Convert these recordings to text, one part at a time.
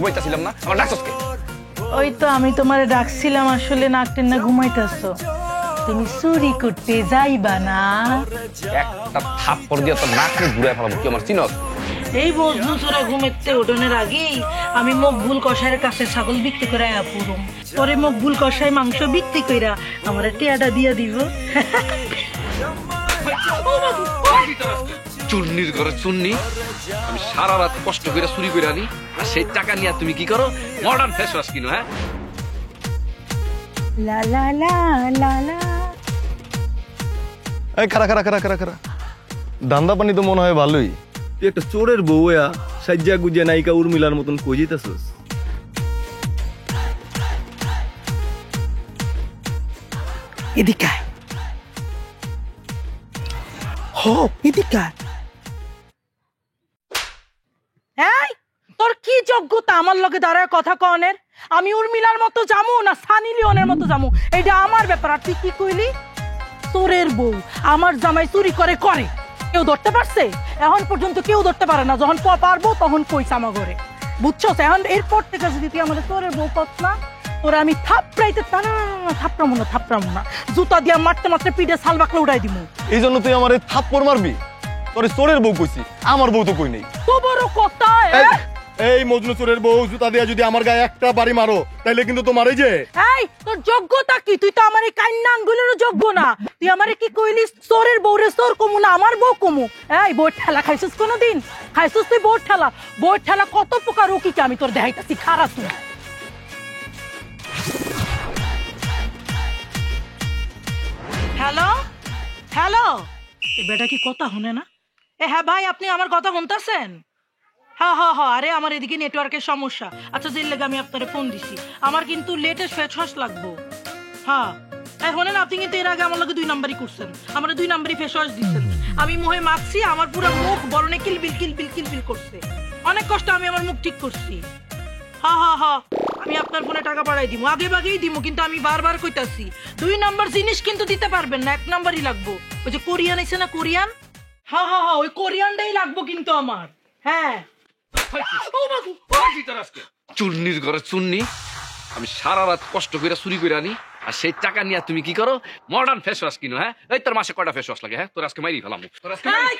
ঘুমাইতেছিলাম না, আমার ডাকছস কে? ওই তো আমি তোমারে ডাকছিলাম, আসলে নাক টেনে ঘুমাইতেছো। তুমি চুরি করতে যাইবা না? একটা থাপ্পড় দিয়ে তোর নাক ঘুরে ফেলাবো। কি আমার চিনস? এই বজলু চোরা ঘুমাইতে ওঠনের আগেই আমি মকবুল কষাইয়ের কাছে ছাগল বিক্রি করে আয়া পুরুম। পরে মকবুল কষাই মাংস বিক্রি কইরা আমার টিয়াটা দিয়া দিব। চুন্নির ঘরে চুন্নি, আমি সারা রাত কষ্ট করে চুরি করে আনি, আর সেই টাকা নিয়ে তুমি কি করো? মডার্ন ফেস ওয়াশ কিনো। হ্যাঁ, লা লা লা লা লা। এই খারা খারা খারা খারা খারা, ধান্দা পানি তো মনে হয় ভালোই। তুই একটা চোরের বউয়া সাজ্জা গুজিয়া নায়িকা উর্মিলার মতন কই যেতেছস? এদিকে এদিকে। এই তোর কি যোগ্যতা আমার লগে দাঁড়ায় কথা কনের? আমি উর্মিলার মতো যামু না সানি লিওনের মতো যামু, এটা আমার ব্যাপার। আর তুই কি কইলি? চোরের বউ আমার জামাই চুরি করে করে, কেউ ধরতে পারছে? এখন পর্যন্ত কেউ ধরতে পারে না। যখন পারবো তখন কইস আমার ঘরে, বুঝছো? এখন এরপর থেকে যদি তুই আমাদের চোরের বউ কত না, তোরা আমি থাপড়াইতে থাপড়ামো না, জুতা দিয়া মারতে মারতে পিঠে শাল বাকলে উড়াই দিমু। এই জন্য তুই আমার থাপ্পড় মারবি? তোর চোরের বউ কইছি, আমার বউ তো কই নাই। তো বড় কথা। এই মজনু চোরের বউ জুতা দিয়া যদি আমার গায়ে একটা বাড়ি মারো তাইলে কিন্তু তোমার এই যে। এই তোর যোগ্যতা কি? তুই তো আমার এই কান্না আঙ্গুলেরও যোগ্য না। তুই আমারে কি কইলি? চোরের বউরে চোর কমু না আমার বউ কমু? এই বউর ঠেলা খাইছিস কোনোদিন? খাইছিস তুই বউর ঠেলা? বউর ঠেলা কত প্রকার ও কি আমি তোর দেখাইতাছি, খারাপ তুই। হ্যালো হ্যালো, এ বেটা কি কথা শুনে না? হ্যাঁ ভাই, আপনি আমার কথা শুনতেছেন? হ্যাঁ, আরে আমার এদিকে নেটওয়ার্কের সমস্যা। আচ্ছা, যে লেগে আমি আপনারে ফোন দিছি, আমার কিন্তু লেটেস্ট ফেস ওয়াশ লাগবো। হ্যাঁ শোনেন, আপনি কিন্তু এর আগে আমার লগে 2 নাম্বারই করছেন, আমার 2 নাম্বারই ফেস ওয়াশ দিচ্ছেন। আমি মুখে মাখছি, আমার পুরো মুখ বরণে কিলবিল করছে। অনেক কষ্ট আমি আমার মুখ ঠিক করছি। হ্যাঁ, আমি আপনার ফোনে টাকা পাঠাই দিব, আগে ভাগেই দিব, কিন্তু আমি বারবার কইতাছি 2 নাম্বার জিনিস কিন্তু দিতে পারবেন না, 1 নাম্বারই লাগবো। ওই যে কোরিয়ান আছে না, কোরিয়ান? হ্যাঁ, ওই কোরিয়ানটাই লাগবো কিন্তু আমার। হ্যাঁ, চুন্নির ঘরে চুন্নি, আমি সারা রাত কষ্ট করে চুরি করে আনি, আর সেই টাকা নিয়ে তুমি কি করো? মডার্ন ফেস ওয়াশ কিনো। হ্যাঁ, এই তোর মাসে কয়টা ফেস ওয়াশ লাগে? হ্যাঁ, তোর আজকে মাইরি ফেলাম।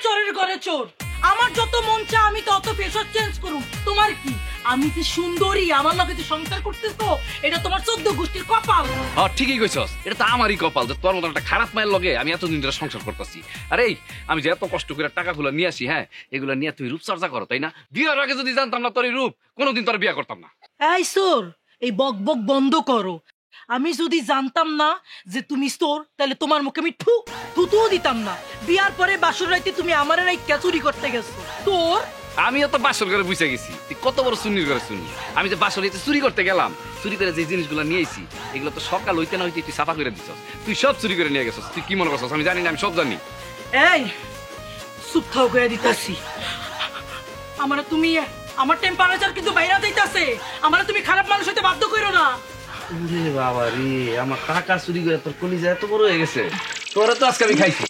চোরের ঘরে চোর, আমার যত মন চা আমি তত ফেস ওয়াশ চেঞ্জ করুম। তোমার কি? আমি যে সুন্দরী, আমার লগে যে সংসার করতেছো, এটা তোমার 14 গোষ্ঠীর কপাল। হ্যাঁ, ঠিকই কইছস, এটা তো আমারই কপাল যে তোর মতো একটা খারাপ মায়ের লগে আমি এতদিন ধরে সংসার করতেছি। আরে আমি যে এত কষ্ট করে টাকাগুলো নিয়ে আসি, হ্যাঁ, এগুলো নিয়ে তুই রূপচর্চা করো, তাই না? বিয়ের আগে যদি জানতাম না তোর এই রূপ, কোনোদিন তোর বিয়ে করতাম না। এই চোর, এই বক বন্ধ করো। আমি যদি জানতাম না যে তুমি চোর, তাহলে তোমার মুখে আমি থুতুও দিতাম না। বিয়ার পরে বাসর রাইতে তুমি আমার রাইকা চুরি করতে গেছো। তোর আমিও তো বাসর ঘরে বুঝে গেছি তুই কত বড় চুন্নির ঘরে চুন্নি। আমি যে বাসর রাইতে চুরি করতে গেলাম, চুরি করে যে জিনিসগুলো নিয়েছি, এগুলো তো সকাল হইতে না হইতে তুই সাফা করে দিছস। তুই সব চুরি করে নিয়ে গেছস। তুই কি মনে করছস আমি জানি না? আমি সব জানি। এই চুপ থাও করে দিতাছি। আমার তুমি, আমার টেম্পারেচার কিন্তু বাইরে যাইতাছে। আমার তুমি খারাপ মানুষ হইতে বাধ্য কইরো না। ওরে বাবা রে, আমার টাকা চুরি করে তোর কলিজা এত বড় হয়ে গেছে। তোরা তো আজকে আমি খাইছি।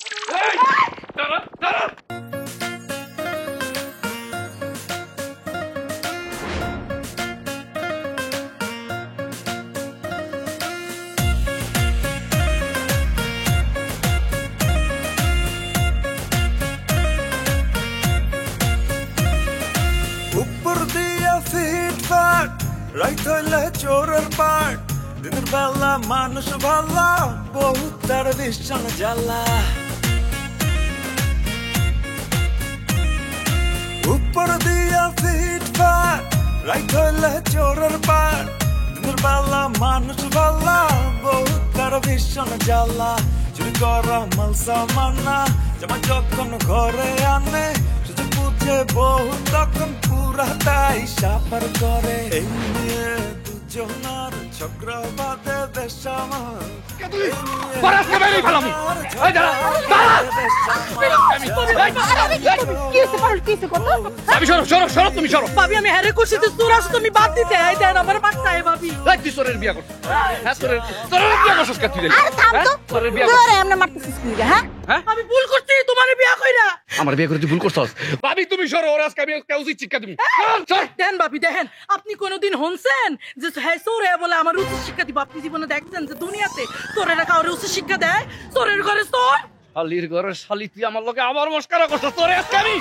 উপর দিয়া ফিটফাট রাইত হইলে চোরের পাট, দিনের বেলা মানুষ ভালা, বহুত তার ভীষণ জ্বালা। উপর দিয়া ফিটফাট রাইত হইলে চোরের পাট, দিনের বেলা মানুষ ভালা, বহুত তার ভীষণ জ্বালা। চুরি করা মাল সামানা যেমন যখন ঘরে আনে, বুঝে বহু তখন পুরা তাই সাফার করে। এই নিয়ে দুজনার চক্রবাদে দেশ আমার। আমি হেরে করছি, তোর আসো তুমি বাদ দিতে। আমার বাচ্চায় ভাবি তুই চোরের বিয়া করছিস? হ্যাঁ, চোরের বিয়া করছিস? আরে থাম তো, তোরে এমনি মারতেছিস কি? হ্যাঁ, হ্যাঁ আমি ভুল করছি তোমার বিয়া কইরা। আমার বিয়ে করে তুই ভুল করছস ভাবি তুমি সরো ওর আজকে আমি উচিত শিক্ষা দিবি দেন ভাবি দেখেন, আপনি কোনোদিন শুনছেন যে হ্যাঁ চোরে বলে আমার উচিত শিক্ষা দিব? আপনি জীবনে দেখছেন যে দুনিয়াতে চোরেরা কাউরে উচিত শিক্ষা দেয়? চোরের ঘরে চোর। শালির ঘরে শালি তুই আমার লগে আবার মস্কারা করছস তোরে আজকে আমি।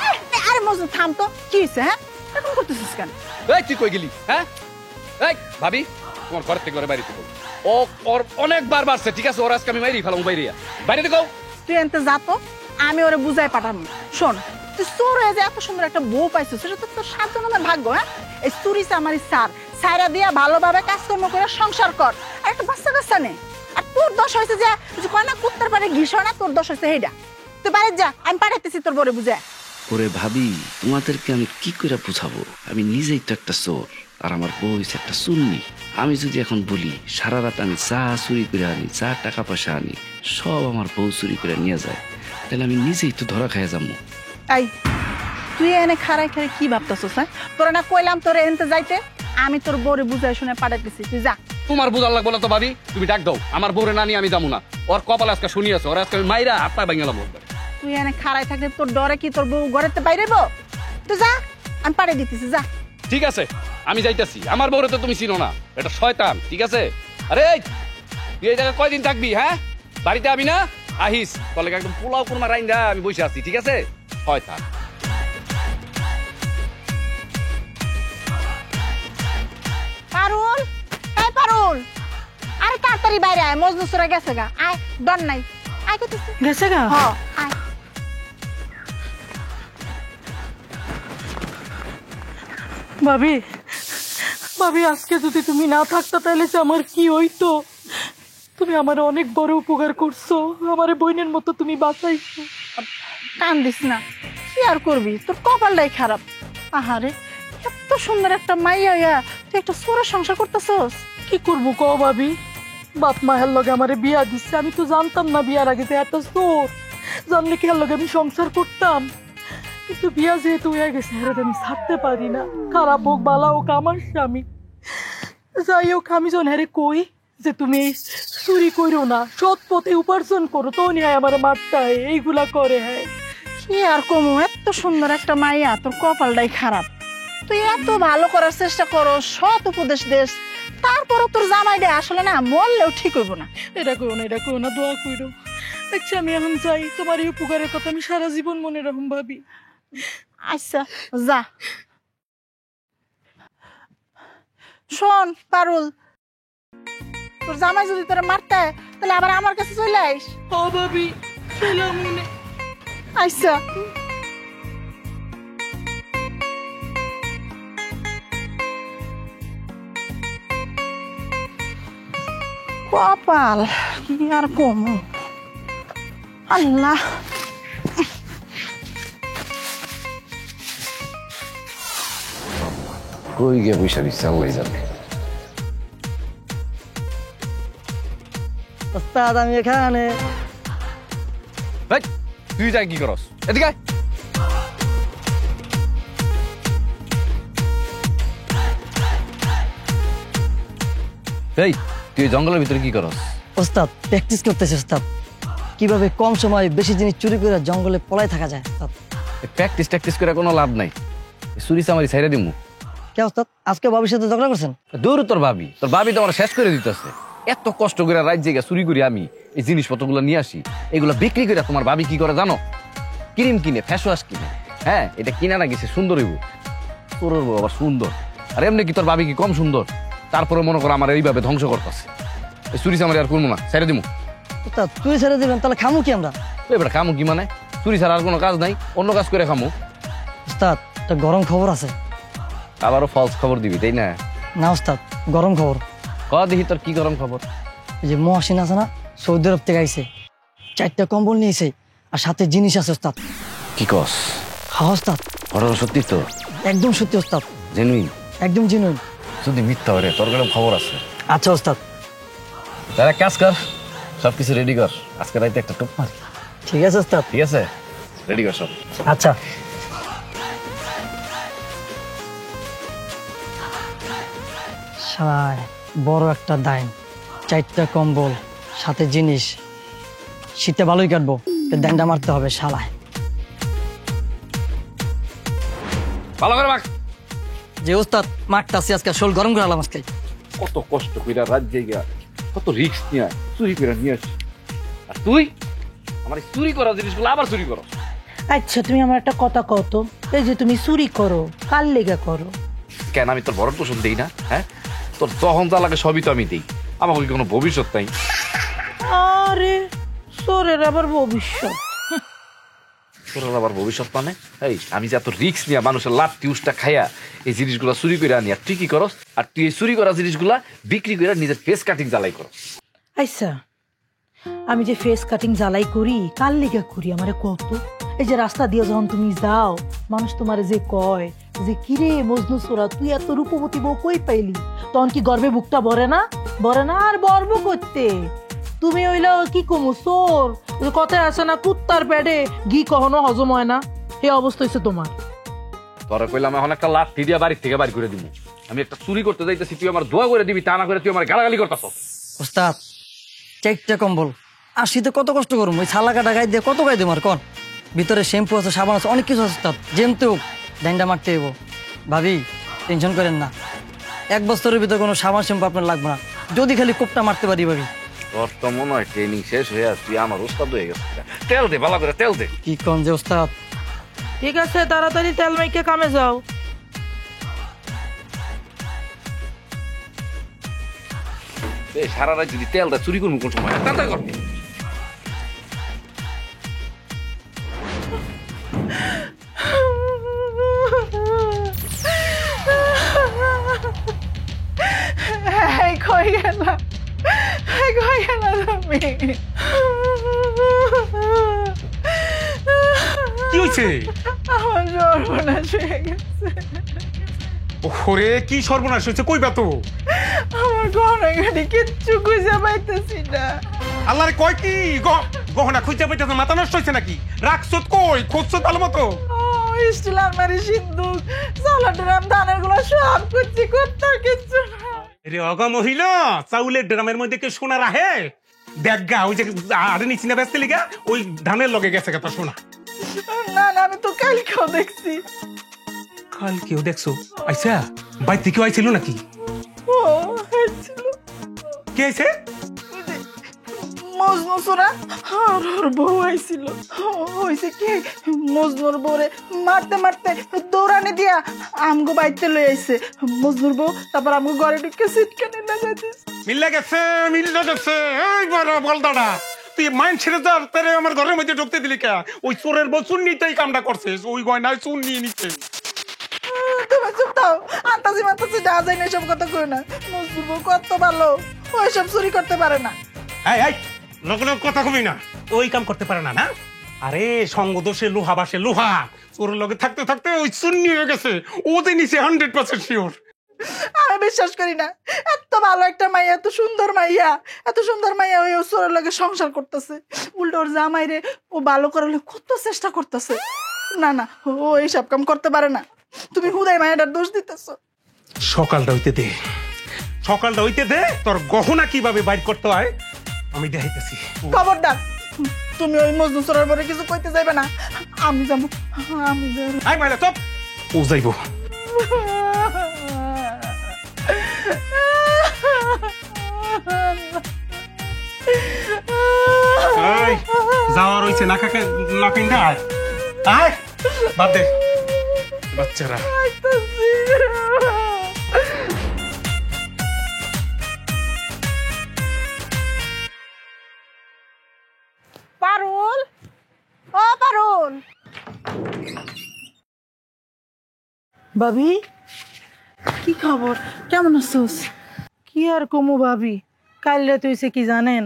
আরে মজনু থাম তো, কি হইছে? হ্যাঁ এরকম করতেছিস কেন? এই তুই কই গেলি? হ্যাঁ এই ভাবি তোমার ঘর থেকে ঘরে বাইরে থেকে ও ওর অনেকবার বাড়ছে, ঠিক আছে? ওর আজকে আমি মাইরি ফেলাম বাইরে বাইরে দেখো। তুই এনতে যা তো, আমি ওরে বুঝাই পাঠাবো। শোন, তুই চোর হয়ে যে এত সুন্দর একটা বউ পাইছিস, সেটা তো তোর 7 জন্মের ভাগ্য। হ্যাঁ এই চুরিছে আমারই সাইরা দিয়া ভালোভাবে কাজকর্ম করে সংসার কর, আর একটা বাচ্চা কাচ্চা নে। আর তোর দোষ হয়েছে যে কয় না কুত্তার পারে ঘিস হয় না, তোর দোষ হয়েছে সেইটা। তুই বাড়ি যা, আমি পাঠাইতেছি তোর বরে বুঝে। ওরে ভাবি, তোমাদেরকে আমি কি করে বুঝাবো? আমি নিজেই তো একটা চোর, আর আমার বউ হয়েছে একটা চুন্নি। আমি যদি এখন বলি সারা রাত আমি চা চুরি করে আনি, চা টাকা পয়সা আনি, সব আমার বউ চুরি করে নিয়ে যায়, তাহলে আমি নিজেই তো ধরা খাইয়া যাবো। এই তুই এনে খাড়াই খাড়াই কি ভাবতেছিস? হ্যাঁ তোরা না কইলাম তোরে এনতে যাইতে? আমি তোর বরে বুঝাই শুনে পাঠাইতেছি, তুই যা। তোমার বুঝার লাগবো না তো ভাবি, তুমি ডাক দাও। আমার বউরে না নিয়ে আমি যাবো না। ওর কপাল আজকে শুনিয়েছো, ওর আজকে আমি মাইরা হাত পা ভাঙালাম। তুই এনে খাড়াই থাকলে তোর ডরে কি তোর বউ ঘরেতে বাইরেব? তুই যা, আমি পাঠিয়ে দিতেছি, যা। ঠিক আছে আমি যাইতাছি। আমার বউরে তো তুমি চিনো না, এটা শয়তান, ঠিক আছে? আরে এই, তুই এই জায়গায় কয়দিন থাকবি? হ্যাঁ বাড়িতে আবি না? আহিস তলে একদম পোলাও কুরমা রাইন্দা আমি বসে আছি, ঠিক আছে? শয়তান। পারুল, এই পারুল, আরে তাড়াতাড়ি বাইরে আয়, মজনু সরে গেছে গা। আয়, ডর নাই, আয় করতেছি। গেছে গা? হ্যাঁ আয়। ভাবি, ভাবি আজকে যদি তুমি না থাকতো তাহলে যে আমার কি হইতো? তুমি আমার অনেক বড় উপকার করছো, আমার বোনের মতো তুমি বাঁচাইছো। কান্দিস না, কি আর করবি, তোর কপালটাই খারাপ। আহারে, এত সুন্দর একটা মাইয়া তুই একটা চোরের সংসার করতেছস। কি করবো ক ভাবি? বাপ মায়ের লগে আমারে বিয়া দিচ্ছে, আমি তো জানতাম না বিয়ার আগে যে এত চোর। জানলে কি আর লগে আমি সংসার করতাম? কিন্তু বিয়া যেহেতু হয়ে গেছে, হেরে আমি ছাড়তে পারি না। খারাপ হোক বালা হোক আমার স্বামী। যাই হোক, আমি যখন হেরে কই যে তুমি চুরি করো না, সৎ পথে উপার্জন করো, তো নিয়ে আমার মারটা এইগুলা করে। হ্যাঁ কি আর কমু, এত সুন্দর একটা মাইয়া, তোর কপালটাই খারাপ। তুই এত ভালো করার চেষ্টা করো, সৎ উপদেশ দেশ, তারপরও তোর জামাইটা আসলে না মরলেও ঠিক হইব না। এটা করো না, এটা করো না, দোয়া করো। আচ্ছা আমি এখন যাই, তোমার এই উপকারের কথা আমি সারা জীবন মনে রাখুন ভাবি। আচ্ছা যা। শোন পারুল, তোর জামাই যদি তোরা মারতে হয়, তাহলে আবার আমার কাছে চলে আইস। ও ভাবি, চলে মনে। আচ্ছা। কপাল কি আর কমু, আল্লাহ। কই গিয়ে পয়সা দিচ্ছে আল্লাহ জানে। ওস্তাদ আমি এখানে। এই, তুই যাই কি করস? এদিকে আয়। এই তুই এই জঙ্গলের ভিতরে কি করস? ওস্তাদ প্র্যাকটিস করতেছি ওস্তাদ, কিভাবে কম সময় বেশি জিনিস চুরি করে জঙ্গলে পলাই থাকা যায়। ওস্তাদ প্র্যাকটিস করে কোনো লাভ নাই। চুরি চামারি ছাইরা দিমু। কে ওস্তাদ আজকে ভবিষ্যতে ঝগড়া করছেন? দূর তোর ভাবি তো আমার শেষ করে দিতেছে। এত কষ্ট করে রাত জেগে চুরি করি আমি এই জিনিসপত্রগুলো নিয়ে আসি, এগুলো বিক্রি করে তোমার ভাবি কি করে জানো? ক্রিম কিনে, ফেস ওয়াশ কিনে। হ্যাঁ এটা কিনা না গেছে সুন্দর হইব, তোর বউ আবার সুন্দর। আর এমনি কি তোর ভাবি কি কম সুন্দর? তারপরে মনে করো আমার এইভাবে ধ্বংস করতেছে। এই চুরি চামারি আর করবো না, ছেড়ে দিমু। ওস্তাদ চুরি ছেড়ে দিবেন তাহলে খামু কি আমরা? এবার খামু কি মানে? চুরি ছাড়া আর কোনো কাজ নাই, অন্য কাজ করে খামু। ওস্তাদ একটা গরম খবর আছে। আবারও ফলস খবর দিবি তাই না? না ওস্তাদ গরম খবর। ক দেখি তোর কি গরম খবর? এই যে মহাসিন আছে না, সৌদি আরব থেকে আইছে, 4টা কম্বল নিয়েছে আর সাথে জিনিস আছে ওস্তাদ। কি কস? হ্যাঁ ওস্তাদ ঘটনা সত্যি তো? একদম সত্যি ওস্তাদ, জেনুইন? একদম জেনুইন। যদি মিথ্যা হরে তোর গরম খবর আছে। আচ্ছা ওস্তাদ। তারা কাজ কর, সবকিছু রেডি কর, আজকে রাইতে একটা টুপ মার। ঠিক আছে ওস্তাদ। ঠিক আছে, রেডি কর সব। আচ্ছা। শালায় বড় একটা দাইন, 4টা কম্বল সাথে জিনিস, শীতে ভালোই কাটবো। ড্যান্ডা মারতে হবে শালায়। ভালো করে মাখ। যে ওস্তাদ মারতাছি আজকে শোল গরম করে আলাম আজকে। কত কষ্ট কইরা রাত জায়গা, কত রিস্ক নিয়ে চুরি করে নিয়ে আসি, আর তুই আমার এই চুরি করা জিনিসগুলো আবার চুরি করো। আচ্ছা তুমি আমার একটা কথা কও তো, এই যে তুমি চুরি করো কার লেগা করো? কেন আমি তোর ভরণ পোষণ দেই না? হ্যাঁ, তোর যখন যা লাগে সবই তো আমি দেই। আমার কি কোনো ভবিষ্যৎ নাই? আরে চোরের আবার ভবিষ্যৎ? তোর আবার ভবিষ্যৎ মানে? এই আমি যে এত রিস্ক নিয়ে মানুষের লাভ টিউসটা খাইয়া এই জিনিসগুলা চুরি করে আনি, আর তুই কি করস? আর তুই এই চুরি করা জিনিসগুলা বিক্রি করে নিজের ফেস কাটিং জ্বালাই করস। আচ্ছা আমি যে ফেস কাটিং জ্বালাই করি কার লেগা করি আমারে কত? এই যে রাস্তা দিয়ে যখন তুমি যাও মানুষ তোমারে যে কয় যে কিরে মজনু সোরা তুই এত রূপবতী বউ কই পাইলি, তখন কি গর্বে বুকটা ভরে না? ভরে না? আর গর্ব করতে তুমি হইলো কি কমু চোর। কথায় আছে না কুত্তার পেটে ঘি কখনো হজম হয় না, এই অবস্থা হয়েছে তোমার। তোরা কইলাম এখন একটা লাঠি দিয়ে বাড়ি থেকে বাড়ি করে দিব। আমি একটা চুরি করতে যাইতেছি, তুই আমার দোয়া করে দিবি, তা না করে তুই আমার গালাগালি করতেছ। ওস্তাদ চারটা কম্বল আসিতে কত কষ্ট করুম, ওই ছালা কাটা গাই দিয়ে কত গাই দেবো আর কন? ভিতরে শ্যাম্পু আছে, সাবান আছে, অনেক কিছু আছে ওস্তাদ। যেমতেও ডাইন্ডা মারতে হইব। ভাবি টেনশন করেন না, 1 বছরের ভিতরে কোনো সাবান শ্যাম্পু আপনার লাগবে না, যদি খালি কোপটা মারতে পারি। ভাবি তোর তো মনে হয় ট্রেনিং শেষ হয়ে আর তুই আমার ওস্তাদ হয়ে গেছে। তেল দে, ভালো করে তেল দে। কি কন যে ওস্তাদ? ঠিক আছে তাড়াতাড়ি তেল মাইকে কামে যাও। সারা রাত যদি তেলটা চুরি করবো কোন সময়? তাড়াতাড়ি কর। কই গেলা তুমি? কি হয়েছে? আমার সর্বনাশ হয়ে গেছে। ওরে কি সর্বনাশ হয়েছে, কইবা তো? আমার গহনা গাড়ি কিচ্ছু খুঁজে পাইতেছি না। আল্লাহরে কয় কি গহনা খুঁজে পাইতেছে? মাথা নষ্ট হয়েছে নাকি? রাখছত কই? খুঁজছো ভালো মতো? স্টিল আলমারি, সিন্দুক, চালা ড্রাম, ধানের গুলো সব খুঁজছি, কোথাও কিচ্ছু না। রে অগা মহিলা, চাউলের ড্রামের মধ্যে কে সোনা রাহে? দেখ গা, ওই যে আরে নিচে না ব্যস্ত লিগা ওই ধানের লগে গেছে কত সোনা। না না, আমি তো কালকেও দেখছি। কাল কেউ দেখছো? আচ্ছা বাইর থেকে আইছিল নাকি? ও হয়েছিল। কে আইছে? মজনু সোরা আর ওর বউ আইছিল। হয়েছে কি, মজনুর বউরে মারতে মারতে দৌড়ানি দিয়া আমগো বাইতে লই আইছে মজনুর বউ। তারপর আমগো ঘরে ঢুকে সিটকানি না যাইতেছে। মিল্লা গেছে, মিল্লা গেছে। এই বড় বলদাটা, তুই মাইন ছেড়ে যা, তারে আমার ঘরের মধ্যে ঢুকতে দিলি কে? ওই চোরের বউ চুন্নিতেই কামটা করছে, ওই গয়নায় চুন নিয়ে নিচ্ছে। তুমি চুপ থাও, আন্তাজি মান্তাজি যা যায় না এসব কথা কই না। মজনুর বউ কত ভালো, ওইসব চুরি করতে পারে না। এই এই লোক লোক কথা কবি না, ওই কাম করতে পারে না। না আরে সঙ্গ দোষে লোহা বাসে লোহা। চোরের লগে থাকতে থাকতে ওই চুন্নি হয়ে গেছে, ওদের নিচে 100% শিওর। আমি বিশ্বাস করি না, এত ভালো একটা মাইয়া, এত সুন্দর মাইয়া, এত সুন্দর মাইয়া ওই চোরের লগে সংসার করতেছে। উল্টো ওর জামাই রে ও ভালো করে কত চেষ্টা করতেছে। না না, ও এইসব কাম করতে পারে না। তুমি হুদাই মায়াটার দোষ দিতেছ। সকালটা হইতে দে, সকালটা হইতে দে, তোর গহনা কিভাবে বাইর করতে হয় আমি দেখাইতেছি। খবরদার তুমি ওই মজনু চোরের পরে কিছু কইতে যাইবে না। আমি যাবো, আমি যাবো। আই মাইলা চপ, ও যাইব। যাওয়ার হইছে না কাকে না কিনতে আয় আয় বাদ দে বাচ্চারা। পারুল, ও পারুল। ভাবি কি খবর, কেমন আছোস? কি আর কমু ভাবি, কাল রাত হইছে কি জানেন?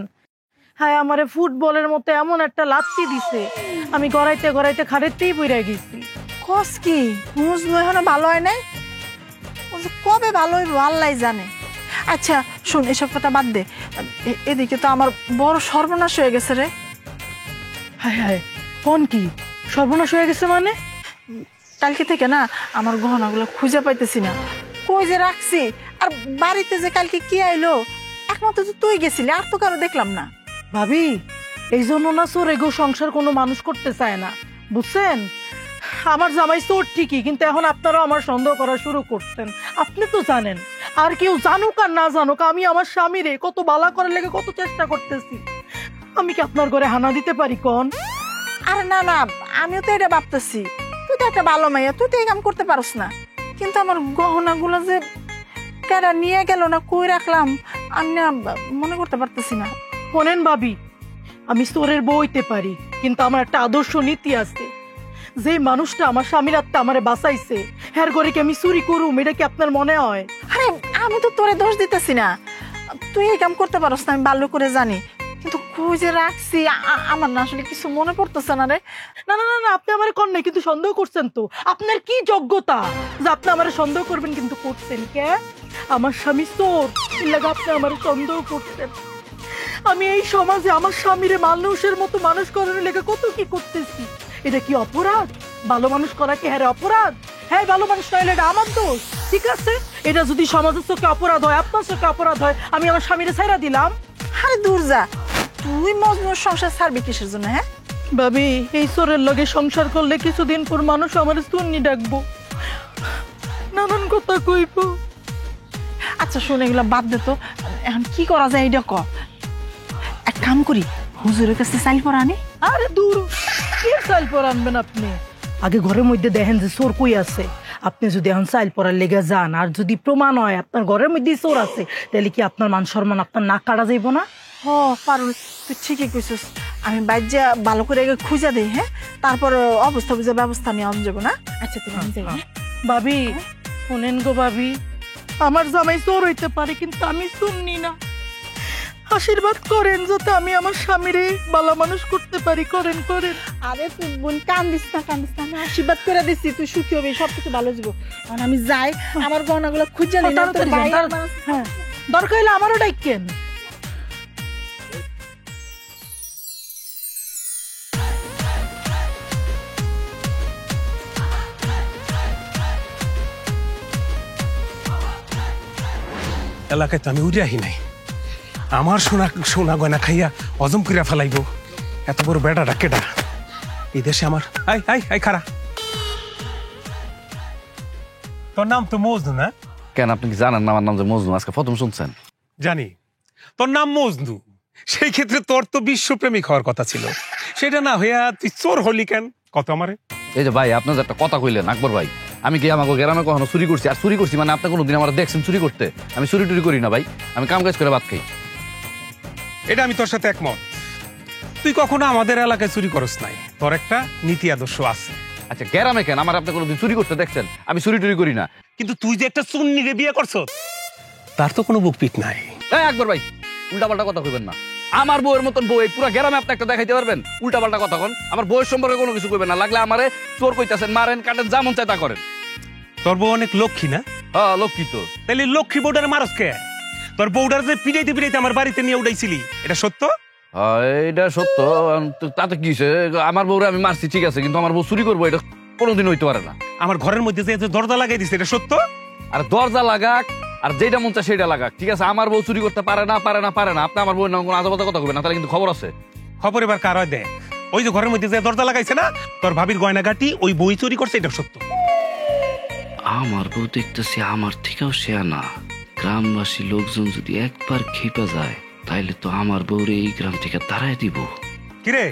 হ্যাঁ আমারে ফুটবলের মতো এমন একটা লাত্তি দিছে, আমি গড়াইতে গড়াইতে খাড়েতেই পইরা গেছি। কস কি মজনু এখনো ভালো হয় নাই? ও যে কবে ভালো হইব আল্লাহ জানে। আচ্ছা শোন, এসব কথা বাদ দে। এদিকে তো আমার বড় সর্বনাশ হয়ে গেছে রে। হায় হায়, কোন কি সর্বনাশ হয়ে গেছে মানে? কালকে থেকে না আমার গহনাগুলো খুঁজে পাইতেছি না, কই যে রাখছি। আর বাড়িতে যে কালকে কি আইলো, একমাত্র তো তুই গেছিলি, আর তো কারো দেখলাম না। ভাবি এই জন্য না চোর এগো সংসার কোনো মানুষ করতে চায় না, বুঝছেন? আমার জামাই চোর ঠিকই, কিন্তু এখন আপনারাও আমার সন্দেহ করা শুরু করছেন। আপনি তো জানেন, আর কেউ জানুক আর না জানুক, আমি আমার স্বামীরে কত বালা করার লেগে কত চেষ্টা করতেছি। আমি কি আপনার ঘরে হানা দিতে পারি কোন? আরে না না, আমিও তো এটা ভাবতেছি, তুই তো একটা ভালো মাইয়া, তুই তো এই কাম করতে পারস না। কিন্তু আমার গহনাগুলো যে কেডা নিয়ে গেল না, কই রাখলাম আমি না মনে করতে পারতেছি না। শোনেন ভাবি, আমি চোরের বউ হইতে পারি, কিন্তু আমার একটা আদর্শ নীতি আছে। যে মানুষটা আমার স্বামীর আত্মা আমারে বাঁচাইছে, হ্যার ঘরে কি আমি চুরি করুম? এটা কি আপনার মনে হয়? আরে আমি তো তোরে দোষ দিতেছি না, তুই এই কাম করতে পারস না আমি ভালো করে জানি, কিন্তু কই যে রাখছি আমার না আসলে কিছু মনে পড়তেছে না রে। না না না না, আপনি আমার কর নাই, কিন্তু সন্দেহ করছেন তো। আপনার কি যোগ্যতা যে আপনি আমার সন্দেহ করবেন? কিন্তু করছেন কে? আমার স্বামী চোর, এর লাগি আপনি আমার সন্দেহ করছেন। আমি এই সমাজে আমার স্বামীরে মানুষের মতো মানুষ করার লেগে কত কি করতেছি। এটা কি অপরাধ? ভালো মানুষ করা কি হ্যাঁ অপরাধ? হ্যাঁ ভালো মানুষ নইলে এটা আমার দোষ, ঠিক আছে? এটা যদি সমাজের চোখে অপরাধ হয়, আপনার চোখে অপরাধ হয়, আমি আমার স্বামীরে ছাইরা দিলাম। আরে দূর যা, তুই মজনুর সংসার ছাড়বি কিসের জন্য? হ্যাঁ ভাবি, এই চোরের লগে সংসার করলে কিছুদিন পর মানুষ আমার সুন্নি ডাকবো, নানান কথা কইব। আচ্ছা শোন, এগুলো বাদ দে তো, এখন কি করা যায় এটা ক। এক কাম করি, হুজুরের কাছে চাইল পর আনি। আরে দূর, কি চাইল পর আনবেন আপনি? আগে ঘরের মধ্যে দেখেন যে চোর কই আছে। আপনি যদি এখন চাইল পরার লেগে যান, আর যদি প্রমাণ হয় আপনার ঘরের মধ্যেই চোর আছে, তাহলে কি আপনার মান সম্মান আপনার নাক কাটা যাইব না? হ পারুল, তুই ঠিকই কইছিস। আমি বাইরে ভালো করে খুঁজা দিই, হ্যাঁ, তারপর অবস্থা বুঝে ব্যবস্থা নিয়ে আন যাবো না। আচ্ছা তুমি আমি যাই। ভাবি শোনেন গো ভাবি, আমার জামাই চোর হইতে পারে, কিন্তু আমি শুননি না। আশীর্বাদ করেন যাতে আমি আমার স্বামীরে ভালো মানুষ করতে পারি, করেন করেন। আরে তুই বোন কান্দিস না, কান্দিস না, আমি আশীর্বাদ করে দিচ্ছি, তুই সুখী হবি, সবকিছু ভালো যাবো। আর আমি যাই, আমার গহনাগুলো খুঁজে নিই। তাড়াতাড়ি যান, হ্যাঁ দরকার হলে আমারও ডাইকেন। এলাকায় তো আমি উড়ে আহি নাই, আমার সোনা সোনা গয়না খাইয়া হজম করিয়া ফেলাইব। এত বড় বেটাটা কেডা এই দেশে আমার? আই আই আই খারা, তোর নাম তো মজনু না? কেন, আপনি কি জানেন না আমার নাম যে মজনু? আজকে প্রথম শুনছেন? জানি তোর নাম মজনু, সেই ক্ষেত্রে তোর তো বিশ্বপ্রেমিক হওয়ার কথা ছিল, সেটা না হইয়া তুই চোর হলি কেন? কত আমারে। এই যে ভাই, আপনার যে একটা কথা কইলেন আকবর ভাই, আমি কি আমাকে গ্রামে কখনো চুরি করছি? আর চুরি করছি মানে আপনি কোনোদিন আমার দেখছেন চুরি করতে? আমি চুরি টুরি করি না ভাই, আমি কাম কাজ করে ভাত খাই। এটা আমি তোর সাথে একমত। তুই কখনো আমাদের এলাকায় চুরি করস নাই, তোর একটা নীতি আদর্শ আছে। আচ্ছা গ্রামে কেন আমার আপনি কোনোদিন চুরি করতে দেখছেন? আমি চুরি টুরি করি না। কিন্তু তুই যে একটা চুন্নিরে বিয়ে করছ, তার তো কোনো বুকপিট নাই। এই আকবর ভাই, উল্টাপাল্টা কথা কইবেন না। আমার বউয়ের মতন বউ এই পুরো গ্রামে আপনি একটা দেখাইতে পারবেন? উল্টাপাল্টা কথা কন। আমার বউয়ের সম্পর্কে কোনো কিছু কইবেন না, লাগলে আমারে চোর কইতাছেন, মারেন কাটেন, যা মন চায় তা করেন। তোর বউ অনেক লক্ষ্মী না? হ্যাঁ লক্ষ্মী তো। তাহলে লক্ষ্মী বউডার মারস কে? তোর বউডার যে পিড়াইতে পিড়াইতে আমার বাড়িতে নিয়ে উঠাইছিলি, এটা সত্য? এটা সত্য, তাতে কি হইছে? আমার বউরে আমি মারছি ঠিক আছে, কিন্তু আমার বউ চুরি করবো এটা কোনোদিন হইতে পারে না। আমার ঘরের মধ্যে যে দরজা লাগাই দিছে, এটা সত্য? আর দরজা লাগাক আর যেটা মন চায় সেটা লাগাক, ঠিক আছে? আমার বউ চুরি করতে পারে না, পারে না, পারে না। আপনি আমার বউয়ের নাম কোনো আজে বাজে কথা কইবেন না, তাহলে কিন্তু খবর আছে। খবর এবার কার হয় দেখ। ওই যে ঘরের মধ্যে যে দরজা লাগাইছে না, তোর ভাবির গয়নাগাটি ওই বই চুরি করছে, এটা সত্য? আমার বউ দেখতেছি আমার থেকেও শেয়ানা। গ্রামবাসী লোকজন যদি একবার খেপে যায়, তাইলে তো আমার বউরে এই গ্রাম থেকে তাড়াই দিব। কিরে,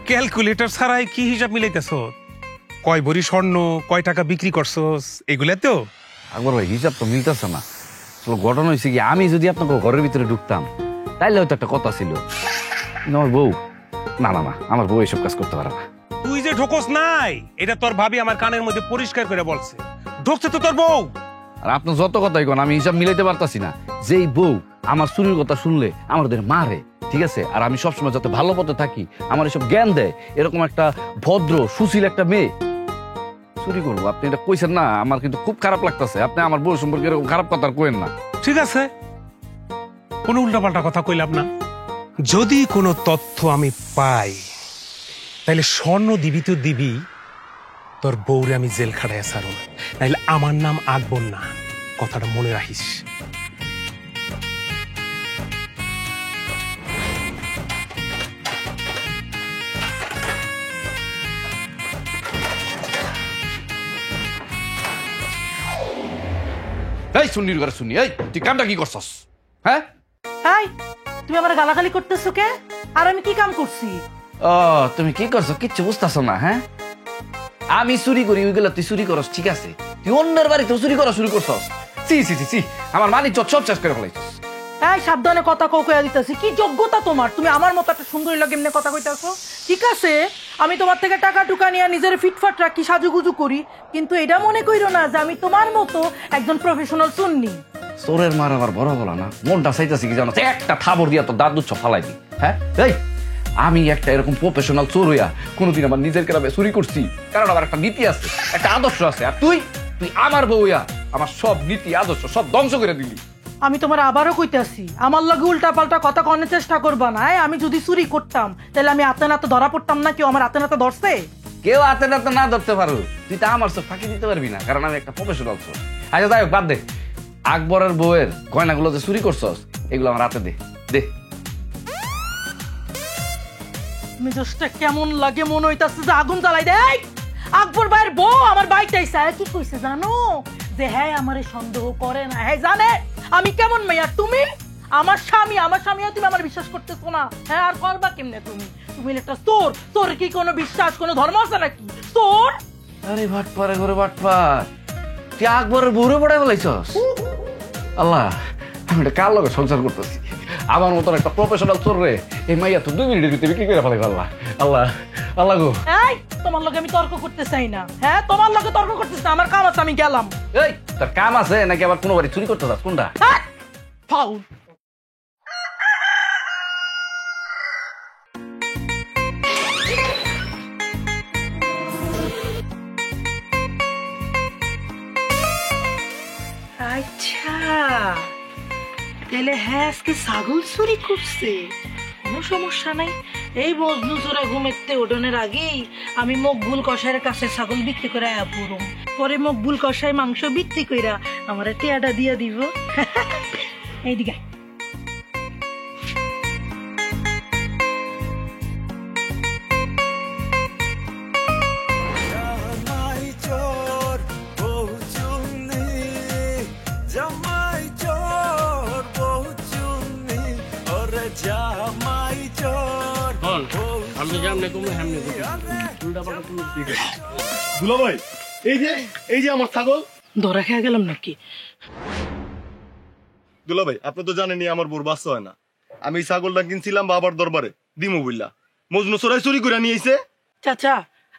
ক্যালকুলেটর ছাড়াই কি হিসাব মিলাইতেছ? কয় ভরি স্বর্ণ, কয় টাকা বিক্রি করছস, এগুলা তো? আকবর ভাই হিসাব তো মিলতেছে না। ঘটনা হয়েছে কি, আমি যদি আপনাকে ঘরের ভিতরে ঢুকতাম তাইলে হয়তো একটা কথা ছিল, কিন্তু আমার বউ না না না, আমার বউ এসব কাজ করতে পারে না। তুই যে ঢোকস নাই, এটা তোর ভাবি আমার কানের মধ্যে পরিষ্কার করে বলছে। ঢুকছে তো তোর বউ। আর আপনি যত কথাই কোন, আমি হিসাব মিলাইতে পারতাছি না। যেই বউ আমার চুরির কথা শুনলে আমাদের মারে, ঠিক আছে? আর আমি সবসময় যাতে ভালো পথে থাকি, আমার এসব জ্ঞান দেয়, এরকম একটা ভদ্র সুশীল একটা মেয়ে চুরি করবো? আপনি এটা কইছেন না, আমার কিন্তু খুব খারাপ লাগতেছে। আপনি আমার বউ সম্পর্কে এরকম খারাপ কথা আর কইেন না। ঠিক আছে, কোনো উল্টাপাল্টা কথা কইলাম না। যদি কোনো তথ্য আমি পাই, তাহলে স্বর্ণ দিবি তো দিবি, তোর বউরে আমি জেল খাটাইয়া ছাড়ব, নাহলে আমার নাম আকবর না, কথাটা মনে রাখিস। এই সুন্নির ঘরে শুনি, এই তুই কামটা কি করছস? হ্যাঁ হাই, তুমি আমার গালাগালি করতেছো কে? আর আমি কি কাম করছি? ও তুমি কি করছো কিচ্ছু বুঝতেছো না? হ্যাঁ আমি চুরি করি ওইগুলো তুই চুরি করস, ঠিক আছে, তুই অন্যের বাড়িতে চুরি করা শুরু করছস। সি সি সি সি, আমার মালিক সব শেষ করে ফেলাইছস। এই সাবধানে কথা কইয়া দিতেছি। কি যোগ্যতা তোমার? তুমি আমার মতো একটা সুন্দরী লাগে এমনি কথা কইতাছো? ঠিক আছে, আমি তোমার থেকে টাকা টুকা নিয়ে নিজের ফিটফাট রাখি, সাজুগুজু করি, কিন্তু এটা মনে কইরো না যে আমি তোমার মতো একজন প্রফেশনাল সুন্নি। চোরের মার আবার বড় বলা না, মনটা চাইতেছি কি জানো, একটা থাবর দিয়া তো দাঁত দুচ্ছ ফালাই দি। হ্যাঁ এই আমি একটা এরকম প্রফেশনাল চোর হইয়া কোনোদিন আমার নিজের গ্রামে চুরি করছি, কারণ আমার একটা নীতি আছে, একটা আদর্শ আছে। আর তুই তুই আমার বউ হইয়া আমার সব নীতি আদর্শ সব ধ্বংস করে দিলি। আমি তোমার আবারও কইতাছি, আমার লগে উল্টা পাল্টা কথা কনের চেষ্টা করবা না। আমি যদি চুরি করতাম তাহলে আমি হাতে নাতে ধরা পড়তাম না? কেউ আমার হাতে নাতে ধরছে? কেউ হাতে নাতে না ধরতে পারো, তুই তো আমার সব ফাঁকি দিতে পারবি না, কারণ আমি একটা প্রফেশনাল চোর। আচ্ছা যাই হোক, বাদ দে। আকবরের বউয়ের গয়নাগুলো যে চুরি করছস এগুলো আমার হাতে দে দে। মেজাজটা কেমন লাগে, মনে হইতাছে যে আগুন জ্বালাই দেয়। আকবর ভাইয়ের বউ আমার বাইকটা কি কইছে জানো? যে হ্যাঁ আমারে সন্দেহ করে না, হ্যাঁ জানে আমি কেমন মেয়ে। আর তুমি আমার স্বামী তুমি আমার বিশ্বাস করতেছো না? হ্যাঁ আর করবা কেমনে? তুমি একটা চোর। তোর কি কোনো বিশ্বাস, কোনো ধর্ম আছে নাকি? চোর! আরে ভাটপারে ঘরে ভাটপার, তুই আকবরের বউরে পড়ায় বলাইছস? আল্লাহ, আমি এটা কার লগে সংসার করতেছি? আমার মতন একটা প্রফেশনাল চোর রে এই মাইয়া তো 2 মিনিটের ভিতরে বিক্রি করে ফেলাই। আল্লাহ আল্লাহ আল্লাহ গো। এই তোমার লগে আমি তর্ক করতে চাই না। হ্যাঁ তোমার লগে তর্ক করতেছ না, আমার কাম আছে, আমি গেলাম। এই তোর কাম আছে নাকি আবার কোনো বাড়ি চুরি করতে যাস? কোনটা? ফাউল। আচ্ছা তাহলে হ্যাঁ আজকে ছাগল চুরি করছে, কোনো সমস্যা নাই। এই মজনু চোরা ঘুমেতে ওঠনের আগেই আমি মকবুল কষাইয়ের কাছে ছাগল বিক্রি করে আয়া পড়ুম, পরে মকবুল কষাই মাংস বিক্রি কইরা আমার টেয়াটা দিয়ে দিব। এইদিকে জামাই চোর বউ চুন্নি, জামাই চোর বউ চুন্নি, ওরে জামাই চোর বউ আমি জানি তুমি সামনে উল্টা পাল্টা তুমি দিকে দুলা ভাই, এই যে আমার ছাগল। ধরা খেয়ে গেলাম নাকি? দুলা ভাই, আপনি তো জানেনই আমার বোর বাচ্চা হয় না। আমি এই ছাগলটা কিনছিলাম বাবার দরবারে, দিমু বললা মজনু চোরাই চুরি করে নিয়ে আইছে। চাচা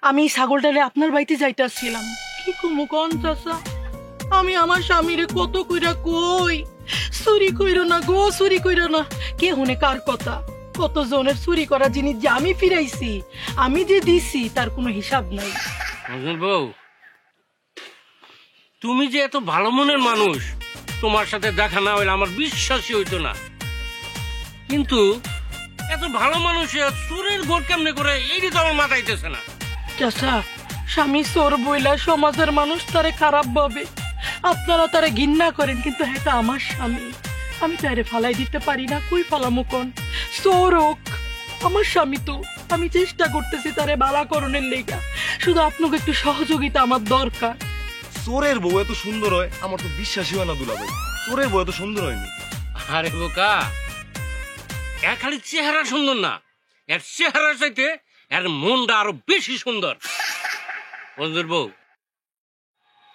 আমি ছাগলটারে আপনার বাড়িতে যাইতাছিলাম, কি কুমু কোন চাচা, আমি আমার স্বামীরে কত কইরা কই চুরি কইরো না গো, চুরি কইরো না। কে হুনে কার কথা? কত জনের চুরি করা জিনিস যে আমি ফিরাইছি, আমি যে দিছি তার কোনো হিসাব নাই। বউ, তুমি যে এত ভালো মনের মানুষ, তোমার সাথে দেখা না হইলে আমার বিশ্বাসই হইতো না। কিন্তু এত ভালো মানুষ চোরের ভোট কেমনে করে, এইটি তো আমার মাথাইতেছে না। চাচা স্বামী চোর বইলা সমাজের মানুষ তারে খারাপ ভাবে, আপনারা তারে ঘৃণা করেন, কিন্তু হ্যাঁ তা আমার স্বামী, আমি তারে ফালাই দিতে পারি না। কই ফালামু কোন? চোর হোক আমার স্বামী, তো আমি চেষ্টা করতেছি তারে বালা করণের লেগা, শুধু আপনাকে একটু সহযোগিতা আমার দরকার। চোরের বউ এত সুন্দর হয় আমার তো বিশ্বাসই হয় না দুলা ভাই, চোরের বউ এত সুন্দর হয়নি। আরে বোকা, এর খালি চেহারা সুন্দর না, এর চেহারা চাইতে এর মনটা আরো বেশি সুন্দর। বন্ধুর বউ,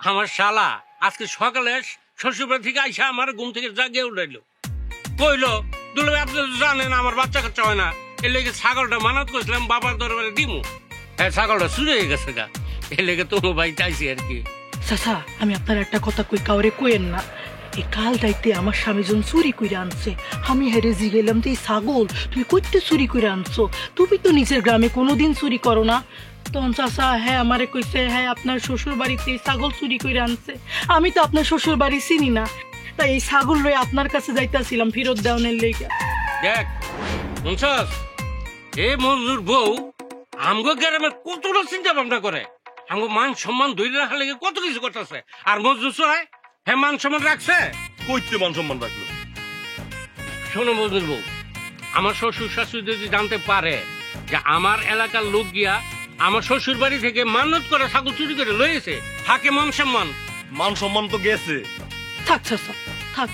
আমার শালা আজকে সকালে শ্বশুরবাড়ি থেকে আইসা আমার ঘুম থেকে জাগিয়ে উঠাইলো, কইলো দুলাভাই আপনি তো জানেন আমার বাচ্চা কাচ্চা হয় না, এর লেগে ছাগলটা মানত করছিলাম বাবার দরবারে দিমু, হ্যাঁ ছাগলটা চুরি হয়ে গেছে গা, এর লেগে তোমার ভাই চাইছি আর কি। চাচা আমি আপনার একটা কথা কই, কাউরে কইেন না। এই কাল দাইতে আমার স্বামী জন চুরি করে আনছে, আমি হেরে জিগেলাম যে এই ছাগল তুমি কইতে চুরি করে আনছো, তুমি তো নিজের গ্রামে কোনোদিন চুরি করো না। তখন চাচা হ্যাঁ আমারে কইছে হ্যাঁ আপনার শ্বশুর বাড়িতে এই ছাগল চুরি করে আনছে। আমি তো আপনার শ্বশুর বাড়ি চিনি না, তাই এই ছাগল লয়ে আপনার কাছে যাইতাছিলাম ফেরত দেওয়ানের লেগে। দেখ শুনছস, এই মজুর বউ আমগো গ্রামে কতটা চিন্তা ভাবনা করে, আমগো মান সম্মান ধরে রাখার লেগে কত কিছু করতেছে, আর মজুর চড়ায় হ্যাঁ মান সম্মান রাখছে কইতে মান সম্মান রাখলো? শোনো মজুর বউ, আমার শ্বশুর শাশুড়ি যদি জানতে পারে যে আমার এলাকার লোক গিয়া আমার শ্বশুর বাড়ি থেকে মানত করে ছাগল চুরি করে লয়েছে, থাকে মান সম্মান? মান সম্মান তো গেছে, থাক চাচা থাক,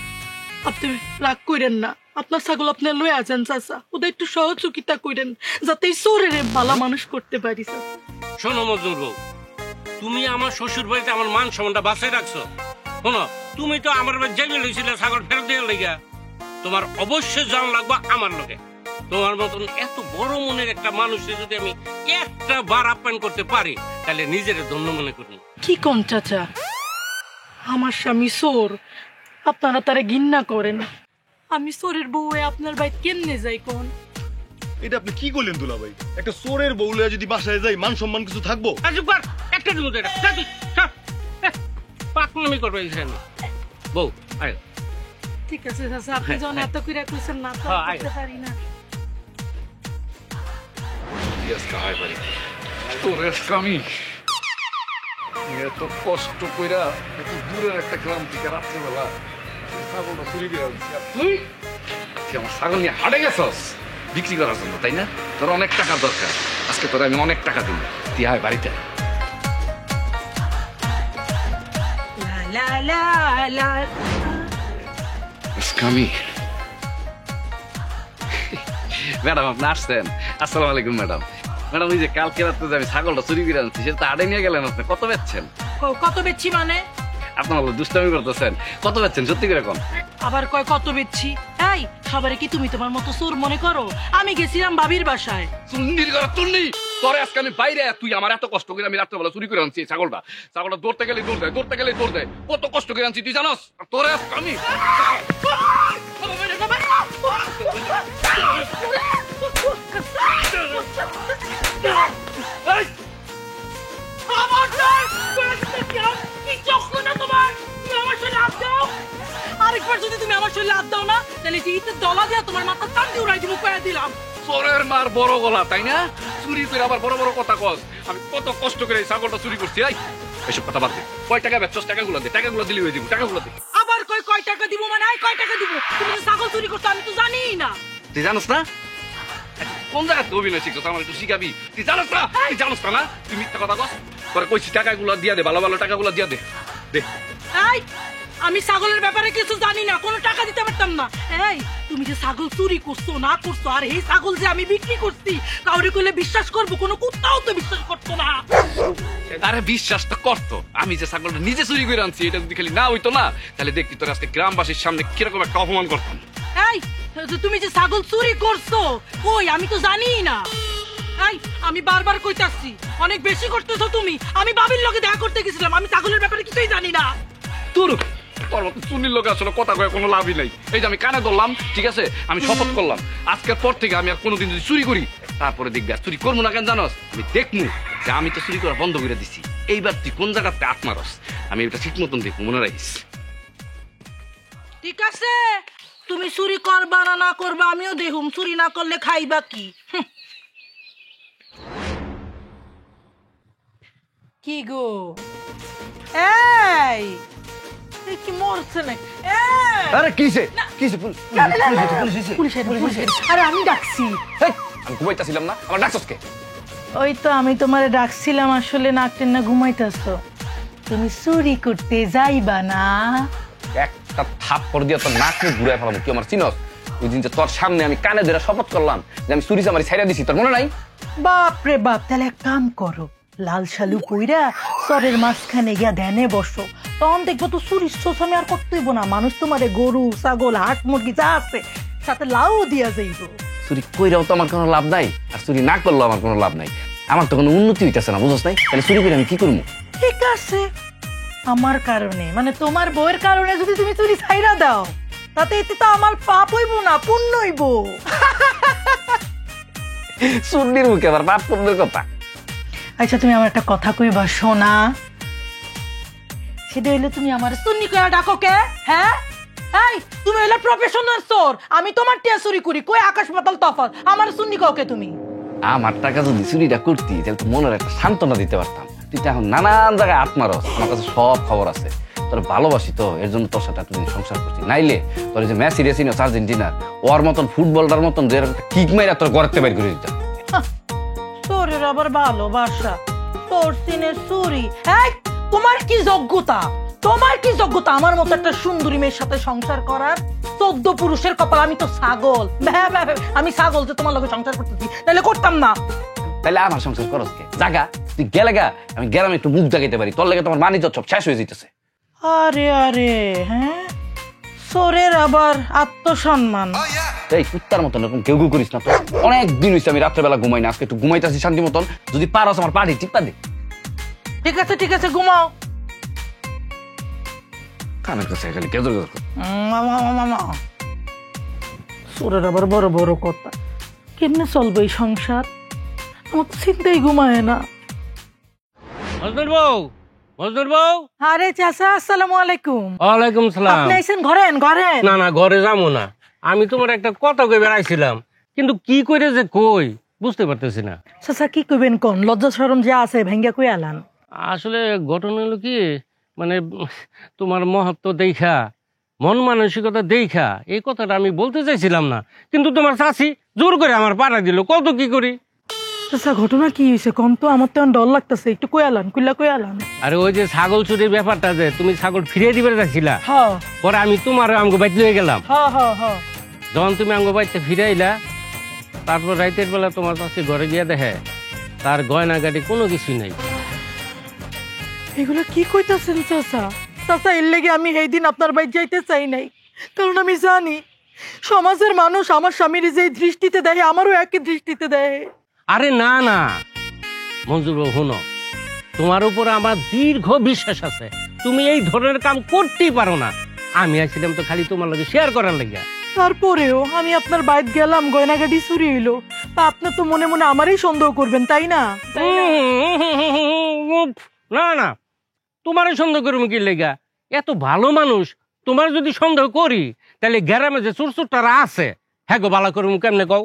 আপনি রাগ করেন না। আপনার ছাগল আপনি লয়ে আছেন চাচা, ওদের একটু সহযোগিতা করেন যাতে এই চোরের ভালো মানুষ করতে পারি। শোনো মজনুর বউ, তুমি আমার শ্বশুর বাড়িতে আমার মান সম্মানটা বাঁচাই রাখছো। শোনো, তুমি তো আমার জেগে লইছিলে ছাগল ফেরত দিয়ে লেগা, তোমার অবশ্যই জান লাগবে আমার লোকে। তোমার মতন এত বড় মনের একটা মানুষের যদি আমি একটা বার আপ্যায়ন করতে পারি, তাহলে নিজের ধন্য মনে করি। কি কোন চাচা, আমার স্বামী চোর, আপনারা তারা ঘৃণা করেন। আমি চোরের বউ হয়ে আপনার ভাই কেমনে যাই কোন? এটা আপনি কি করলেন দুলা ভাই? একটা চোরের বউ লইয়া যদি বাসায় যাই মান সম্মান কিছু থাকবো? একটা পাকনামি করবে বউ। আয় ঠিক আছে চাচা, আপনি যখন এত করে কইছেন না তো হ্যাঁ, করতে পারি না। তোর আমি এত কষ্ট কইরা এত দূরের একটা গ্রাম থেকে রাত্রেবেলা ছাগলটা চুরি করে আনছি, আর তুই আমার ছাগল নিয়ে হাটে গেছস বিক্রি করার জন্য, তাই না? তোর অনেক টাকা দরকার, আজকে তোর আমি অনেক টাকা দিব, তুই আয় বাড়িতে। লা লা লা আমি ম্যাডাম আপনি আসছেন? আসসালামু আলাইকুম ম্যাডাম। ম্যাডাম ওই যে কালকে রাত্রে যে আমি ছাগলটা চুরি করে আনছি সেটা তো হাটে নিয়ে গেলেন, আপনি কত বেচছেন? কত বেচছি মানে? আপনার দুষ্টামি করতেছেন, কত বেচছেন সত্যি করে কোন? আবার কয় কত বেচছি? এই সবারে কি তুমি তোমার মতো চোর মনে করো? আমি গেছিলাম ভাবির বাসায়। চুন্নির ঘরে চুন্নি, তোরে আজকে আমি বাইরে, তুই আমার এত কষ্ট করে আমি রাত্রেবেলা চুরি করে আনছি ছাগলটা দৌড়তে গেলে দৌড় দেয়, দৌড়তে গেলে দৌড় দেয়, কত কষ্ট করে আনছি তুই জানোস? তোরে আজকে আমি আরেকবার যদি তুমি আমার শরীরে হাত দাও না, তাহলে যে ইটের দলা দিয়ে তোমার মাথা টান দিয়ে উড়াই দিব, কয়ে দিলাম। চোরের মার বড় গলা, তাই না? চুরি করে আবার বড় বড় কথা কস। আমি কত কষ্ট করে এই ছাগলটা চুরি করছি। এইসব কথা বাদ দে, কয় টাকা বেচছস টাকাগুলো দে, টাকাগুলো দিলি হয়ে দিব, টাকাগুলো দে। আবার কয় টাকা দিব মানে? কয় টাকা দিব? তুমি তো ছাগল চুরি করছো, আমি তো জানিই না। তুই জানোস না কোন জায়গায় তুই অভিনয় শিখছস? আমার একটু শিখাবি। তুই জানোস না, তুই জানোস না? তুই মিথ্যা কথা কস। তোর কইছি টাকাগুলো দিয়া দে, ভালো ভালো টাকাগুলো দিয়া দে। দে এই আমি ছাগলের ব্যাপারে কিছু জানি না, কোনো টাকা দিতে পারতাম না। এই তুমি যে ছাগল চুরি করছো না করছো, আর এই ছাগল যে আমি বিক্রি করছি, কাউরে কইলে বিশ্বাস করবো? কোনো কুত্তাও তো বিশ্বাস করতো না। আরে বিশ্বাস তো করতো, আমি যে ছাগলটা নিজে চুরি করে আনছি এটা যদি খালি না হইতো না, তাহলে দেখতি তোর আজকে গ্রামবাসীর সামনে কিরকম একটা অপমান করতাম। এই তুমি যে ছাগল চুরি করছো, কই আমি তো জানিই না। এই আমি বারবার কইতাছি, অনেক বেশি করতেছো তুমি। আমি বাবির লগে দেখা করতে গেছিলাম, আমি ছাগলের ব্যাপারে কিছুই জানি না। তোর মতো চুনির লোক আসলে কথা কয়ে কোনো লাভই নাই। এই যে আমি কানে ধরলাম, ঠিক আছে, আমি শপথ করলাম আজকের পর থেকে আমি আর কোনোদিন যদি চুরি করি, তারপরে দেখবি আর চুরি করবো না। কেন জানোস? আমি দেখমু যে আমি তো চুরি করা বন্ধ করে দিছি, এইবার তুই কোন জায়গাতে হাত মারস আমি এটা ঠিক মতন দেখবো, মনে রাখিস। ঠিক আছে, তুমি চুরি করবা না না করবা আমিও দেখুম, চুরি না করলে খাইবা কি? কি গো, এই কি মরছে না? আরে কিসে কিসে আরে আমি ডাকছি। আমি ঘুমাইতেছিলাম না, আমার ডাকছস কে? ওই তো আমি তোমারে ডাকছিলাম, আসলে নাক টেনে ঘুমাইতেছো। তুমি চুরি করতে যাইবা না? একটা থাপ্পড় দিয়ে তোর নাক মুখ ঘুরাই ফেলাম। কি আমার চিনস? ওই দিন যে তোর সামনে আমি কানে ধরে শপথ করলাম যে আমি চুরি চামারি ছাইড়া দিছি, তোর মনে নাই? বাপ রে বাপ, তাহলে এক কাম করো, লাল শালু কইরা চরের মাঝখানে গিয়া ধ্যানে বসো, তখন দেখবো তো চুরির আমি আর করতে হইব না। মানুষ তোমারে গরু ছাগল হাট মুরগি যা আছে সাথে লাউ দিয়া যাইব। চুরি কইরাও তো আমার কোনো লাভ নাই, আর চুরি না করলেও আমার কোনো লাভ নাই। আমার তো কোনো উন্নতি হইতেছে না, বুঝছ নাই? তাহলে চুরি করে আমি কি করবো? ঠিক আছে, আমার কারণে মানে তোমার বউয়ের কারণে যদি তুমি চুরি ছাইরা দাও, তাতে এতে তো আমার পাপ হইব না, পুণ্য হইব। চুরির মুখে আবার পাপ পুণ্যের কথা। আচ্ছা তুমি আমার একটা কথা কইবা শোনা, সেটা হইলে তুমি আমার চুন্নি করে ডাকো কে? হ্যাঁ এই তুমি হইলে প্রফেশনাল চোর, আমি তোমার টিয়া চুরি করি, কই আকাশ পাতাল তফাৎ। আমার চুন্নি কাউকে তুমি? আমার টাকা যদি চুরিটা করতি তাহলে তো মনের একটা সান্ত্বনা দিতে পারতাম। তুই তো এখন নানান জায়গায় হাত মারস, আমার কাছে সব খবর আছে। তোর ভালোবাসি তো, এর জন্য তোর সাথে এতদিন সংসার করছি। নাইলে তোর যে মেসি রেসিনো আর্জেন্টিনার ওর মতন ফুটবলটার মতন যে কিক মাইরা তোর ঘরেতে বের করে দিতাম। তোরের আবার ভালোবাসা, তোর সিনের চুরি। এই তোমার কি যোগ্যতা? তোমার কি যোগ্যতা আমার মতো একটা সুন্দরী মেয়ের সাথে সংসার করার? 14 পুরুষের কপাল, আমি তো ছাগল। আমি ছাগল যে তোমার লগে সংসার করতেছি, তাহলে করতাম না। তাহলে আমার সংসার করস কে? জাগা, তুই গেলে গা, আমি গেলাম একটু মুখ দেখাইতে পারি, তোর লাগে তোমার মানিজ্য সব শেষ হয়ে যেতেছে। আরে আরে, হ্যাঁ, সোরের আবার আত্মসম্মান। এই কুত্তার মতন এরকম কেউ কেউ করিস না তো। অনেক দিন হয়েছে আমি রাত্রেবেলা ঘুমাই না, আজকে একটু ঘুমাইতেছি শান্তি মতন। যদি পারস আমার পাড়ি টিপা দে। ঠিক আছে ঠিক আছে, ঘুমাও। কানের কাছে খালি কেজর কেজর কর। সোরের আবার বড় বড় কথা। কেমনে চলবে এই সংসার? আমার তো চিন্তাই ঘুমায় না। মজনুর বউ, মজনুর বউ। আরে চাচা, আসসালামু আলাইকুম। ওয়ালাইকুম সালাম। আপনি আইছেন ঘরেন? ঘরেন না না, ঘরে যাবো না। আমি তোমার একটা কথা কই বেড়াইছিলাম, কিন্তু কি করে যে কই বুঝতে পারতেছি না। চাচা কি কইবেন কোন? লজ্জা শরম যা আছে ভেঙ্গা কই আলান। আসলে ঘটনা হলো কি, মানে তোমার মহত্ব দেখা, মন মানসিকতা দেখা এই কথাটা আমি বলতে চাইছিলাম না, কিন্তু তোমার চাচি জোর করে আমার পাড়া দিল। কত কি করি? চাচা ঘটনা কি হয়েছে কোন তো? আমার তো ডর লাগতেছে, একটু কই আলান, কুইলা কই আলান। আরে ওই যে ছাগল চুরির ব্যাপারটা, যে তুমি ছাগল ফিরিয়ে দিবে চাইছিলা, হ্যাঁ পরে আমি তোমার আমগো বাইতে লয়ে গেলাম। হ্যাঁ হ্যাঁ হ্যাঁ। যখন তুমি আমগো বাইতে ফিরে আইলা, তারপর রাইতের বেলা তোমার চাচি ঘরে গিয়ে দেখে তার গয়না গাড়ি কোনো কিছুই নাই। এগুলো কি কইতাছেন চাচা? চাচা এর লেগে আমি এই দিন আপনার বাড়ি যাইতে চাই নাই, কারণ আমি জানি সমাজের মানুষ আমার স্বামীর যে দৃষ্টিতে দেয় আমারও একই দৃষ্টিতে দেয়। আরে না না মঞ্জুর বাবু, শুনো, তোমার উপর আমার দীর্ঘ বিশ্বাস আছে, তুমি এই ধরনের কাম করতেই পারো না। আমি আসছিলাম তো খালি তোমার লগে শেয়ার করার লাগে। তারপরেও আমি আপনার বাইরে গেলাম, গয়নাগাটি চুরি হইলো, তা আপনি তো মনে মনে আমারই সন্দেহ করবেন, তাই না? না না, তোমারই সন্দেহ করবো কি লেগা? এত ভালো মানুষ, তোমার যদি সন্দেহ করি তাহলে গ্রামে যে চুরচুরটারা আছে হ্যাঁ গো বালা করবো কেমনে কও?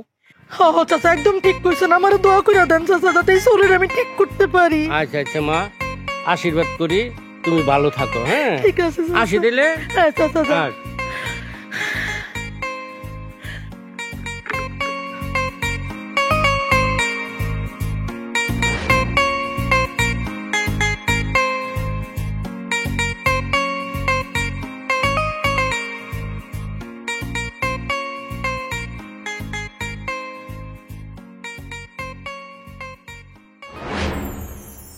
ও চাচা একদম ঠিক কইছেন, আমার দোয়া করে দেন চাচা, যাতে এই শরীর আমি ঠিক করতে পারি। আচ্ছা আচ্ছা মা, আশীর্বাদ করি তুমি ভালো থাকো। হ্যাঁ ঠিক আছে চাচা। আসি দিলে। হ্যাঁ চাচা। আচ্ছা।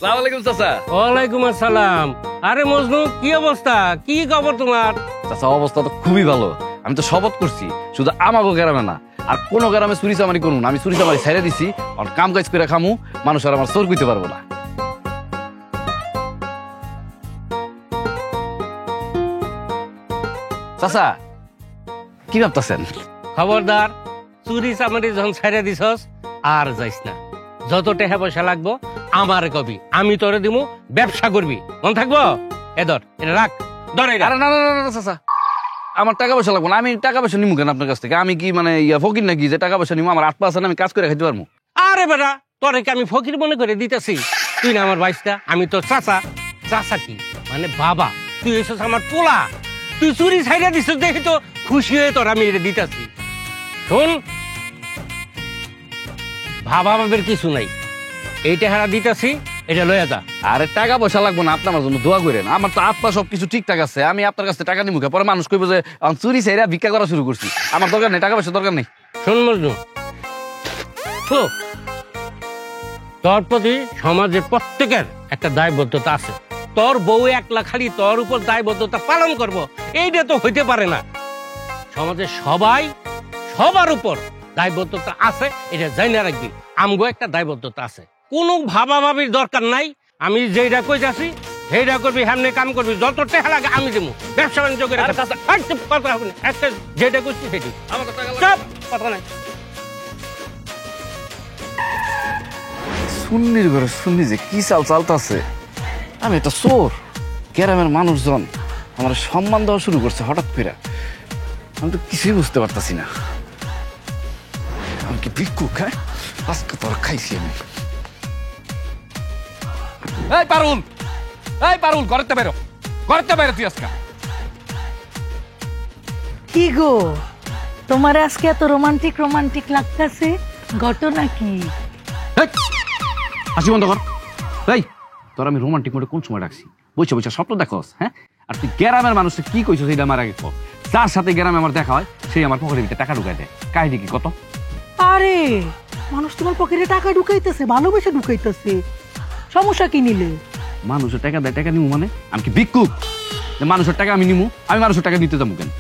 আসসালামু আলাইকুম চাচা। ওয়ালাইকুম আসসালাম। আরে মজনু, কি অবস্থা? কি খবর তোমার? চাচা অবস্থা তো খুবই ভালো। আমি তো শপথ করছি শুধু আমাকে গ্রামে না, আর কোনো গ্রামে চুরি চামারি করুন। আমি চুরি চামারি ছেড়ে দিছি, আর কাম কাজ করে খামু, মানুষ আর আমার চোর কইতে পারবো না। চাচা কি ভাবতেছেন? খবরদার, চুরি চামারি যখন ছেড়ে দিছস আর যাইস না। যত টাকা পয়সা লাগবো আমার কবি, আমি তোরে দিমু, ব্যবসা করবি, মন থাকবো। এ ধর, এটা রাখ, ধর এটা। আরে না না না না চাচা, আমার টাকা পয়সা লাগবো না। আমি টাকা পয়সা নিমু কেন আপনার কাছ থেকে? আমি কি মানে ফকির নাকি যে টাকা পয়সা নিমু? আমার 8 আছে না, আমি কাজ করে খাইতে পারবো। আরে বেটা, তোরে কি আমি ফকির মনে করে দিতেছি? তুই না আমার ভাইস্তা, আমি তো চাচা। চাচা কি মানে বাবা, তুই এসেছ আমার পোলা, তুই চুরি ছাইড়া দিছিস দেখি তো খুশি হয়ে তোর আমি এটা দিতেছি। শোন, ভাবা ভাবের কিছু নাই, এইটা হারা দিতেছি, এটা লইয়া যা। আরে টাকা পয়সা লাগবো না, আপনি আমার জন্য দোয়া করেন। আমার তো আত্মা সবকিছু ঠিকঠাক আছে, আমি আপনার কাছে টাকা নিমু পরে মানুষ কইব যে আমি চুরি ছাইড়া ভিক্ষা করা শুরু করছি। আমার দরকার নেই, টাকা পয়সা দরকার নেই। শোন মজনু, তোর প্রতি সমাজের প্রত্যেকের একটা দায়বদ্ধতা আছে। তোর বউ একলা খালি তোর উপর দায়বদ্ধতা পালন করব, এইটা তো হইতে পারে না। সমাজের সবাই সবার উপর দায়বদ্ধতা আছে, এটা জানা রাখবি। আমগো একটা দায়বদ্ধতা আছে, কোনো ভাবা ভাবির দরকার নাই। আমি যেটা কই যাচ্ছি সেইটা করবি, সামনে কাম করবি, যত টাকা লাগে আমি দেবো, ব্যবসা বাণিজ্য করে। একটা যেটা করছি সেটি কথা নাই। সুন্নির ঘরে সুন্নি যে কি চাল চালতাছে। আমি একটা চোর, গ্রামের মানুষজন আমার সম্মান দেওয়া শুরু করছে হঠাৎ করে। আমি তো কিছুই বুঝতে পারতাছি না। আমি কি ভিক্ষুক? হ্যাঁ, আজকে তোর খাইছি আমি। এই পারুল, এই পারুল, ঘরেতে বেরো, ঘরেতে বেরো তুই আজকে। কি গো, তোমার আজকে এত রোমান্টিক রোমান্টিক লাগতেছে, ঘটনা কি? হাসি বন্ধ কর। এই তোর আমি রোমান্টিক মোডে কোন সময় রাখছি? বইছে বইছে স্বপ্ন দেখোস? হ্যাঁ, আর তুই গ্রামের মানুষকে কি কইছো সেটা আমার আগে কর। যার সাথে গ্রামে আমার দেখা হয় সেই আমার পকেটের ভিতরে টাকা ঢুকাই দেয়, কাহিনী কি কত? আরে মানুষ তোমার পকেটে টাকা ঢুকাইতেছে, ভালোবেসে ঢুকাইতেছে, সমস্যা কি নিলে? মানুষের টাকা দেয়, টাকা নিমু মানে আমি কি ভিক্ষুক যে মানুষের টাকা আমি নিমু? আমি মানুষের টাকা নিতে যাবো কেন?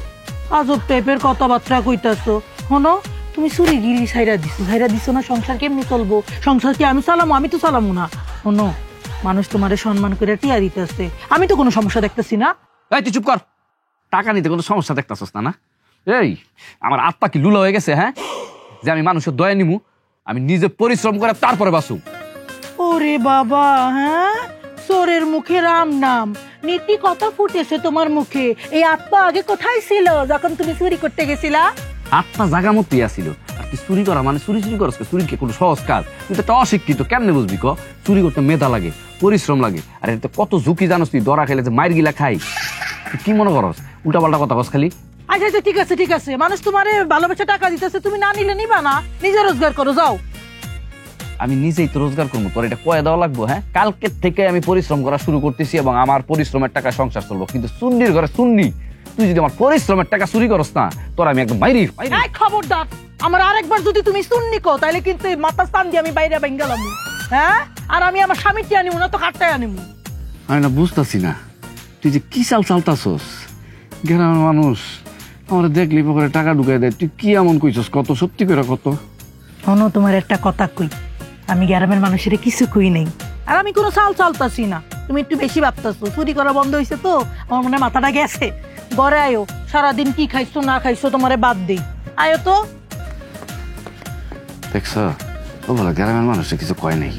আজব টাইপের কথাবার্তা কইতাছো। হনো তুমি চুরিগিরি ছাইরা দিছো না, সংসার কেমনি চলবো? সংসার কি আমি চালামো? আমি তো চালামো না। হনো মানুষ তোমারে সম্মান করে টিয়া দিতেছে, আমি তো কোনো সমস্যা দেখতেছি না। এই তুই চুপ কর, টাকা নিতে কোনো সমস্যা দেখতেছস না? না এই আমার আত্মা কি লুলা হয়ে গেছে হ্যাঁ, যে আমি মানুষের দয়া নিমু? আমি নিজে পরিশ্রম করে তারপরে বাঁচু। ওরে বাবা, হ্যাঁ চোরের মুখে রাম নাম, নীতি কথা ফুটেছে তোমার মুখে। এই আত্মা আগে কোথায় ছিল যখন তুমি চুরি করতে গেছিলা? আত্মা জাগা মতো আসিল। আর তুই চুরি করা মানে চুরি করস? চুরি কি কোনো সহজ কাজ? তুই তো একটা অশিক্ষিত, কেমনে বুঝবি ক? চুরি করতে মেধা লাগে, পরিশ্রম লাগে। আর এটা কত ঝুঁকি জানোস তুই? ধরা খেলে যে মায়ের গিলা খাই, তুই কি মনে করস? উল্টা পাল্টা কথা কস খালি। আচ্ছা আচ্ছা ঠিক আছে ঠিক আছে, মানুষ তোমারে ভালোবেসে টাকা দিতেছে, তুমি না নিলে নিবা না, নিজে রোজগার করো যাও। আমি নিজেই তো রোজগার করবো, তোর এটা কয়ে দেওয়া লাগবো? হ্যাঁ, কালকের থেকে আমি পরিশ্রম করা শুরু করতেছি এবং আমার পরিশ্রমের টাকা সংসার চলবো। কিন্তু সুন্নির ঘরে সুন্নি, তুই যদি আমার পরিশ্রমের টাকা চুরি করস না, তোর আমি একদম মাইরি। এই খবরদার, আমার আরেকবার যদি তুমি সুন্নি কো তাহলে কিন্তু এই মাথা স্থান দিয়ে আমি বাইরে বেঙ্গালাম। হ্যাঁ, আর আমি আমার স্বামীকে আনিমু না তো কাটটাই আনিমু। আমি না বুঝতেছি না তুই যে কি চাল চালতাছস। গ্রামের মানুষ আমার দেখলি পরে টাকা ঢুকাই দেয়, তুই কি এমন কইছস? কত সত্যি করে কত? শোনো তোমার একটা কথা কই, আমি গ্রামের মানুষের কিছু কই নেই, আর আমি কোনো চাল চালতাছি না। তুমি একটু বেশি ভাবতাছো, চুরি করা বন্ধ হয়েছে তো আমার মনে মাথাটা গেছে। ঘরে আয়ো, সারাদিন কি খাইছো না খাইছো তোমারে বাদ দেই, আয়ো তো। দেখছ ও বলে গ্রামের মানুষের কিছু কয় নাই,